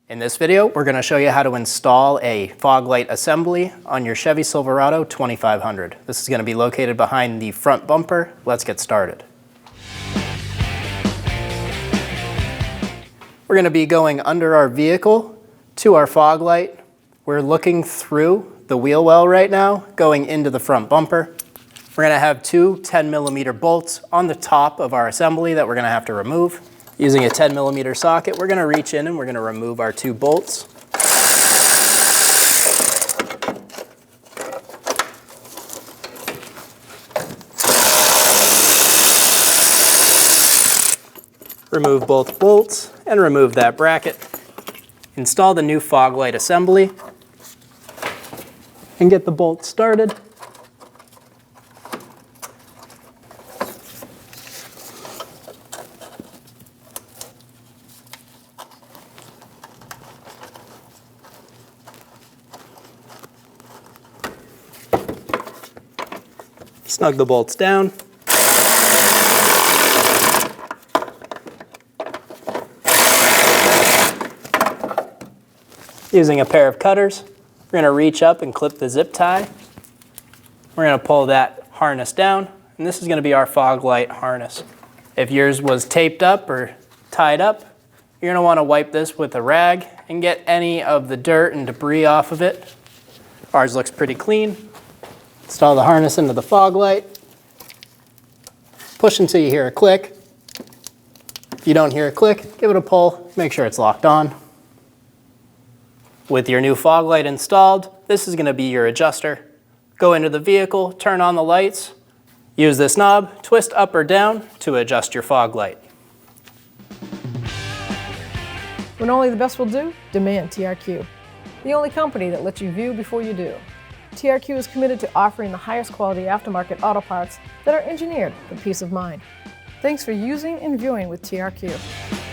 In this video, we're going to show you how to install a fog light assembly on your Chevy Silverado 2500. This is going to be located behind the front bumper. Let's get started. We're going to be going under our vehicle to our fog light. We're looking through the wheel well right now, going into the front bumper. We're going to have two 10mm bolts on the top of our assembly that we're going to have to remove. Using a 10mm socket, we're going to reach in and we're going to remove our two bolts. Remove both bolts and remove that bracket. Install the new fog light assembly and get the bolts started. Snug the bolts down. Using a pair of cutters, we're going to reach up and clip the zip tie. We're going to pull that harness down, and this is going to be our fog light harness. If yours was taped up or tied up, you're going to want to wipe this with a rag and get any of the dirt and debris off of it. Ours looks pretty clean. Install the harness into the fog light. Push until you hear a click. If you don't hear a click, give it a pull. Make sure it's locked on. With your new fog light installed, this is going to be your adjuster. Go into the vehicle, turn on the lights. Use this knob, twist up or down to adjust your fog light. When only the best will do, demand TRQ. The only company that lets you view before you do. TRQ is committed to offering the highest quality aftermarket auto parts that are engineered for peace of mind. Thanks for using and viewing with TRQ.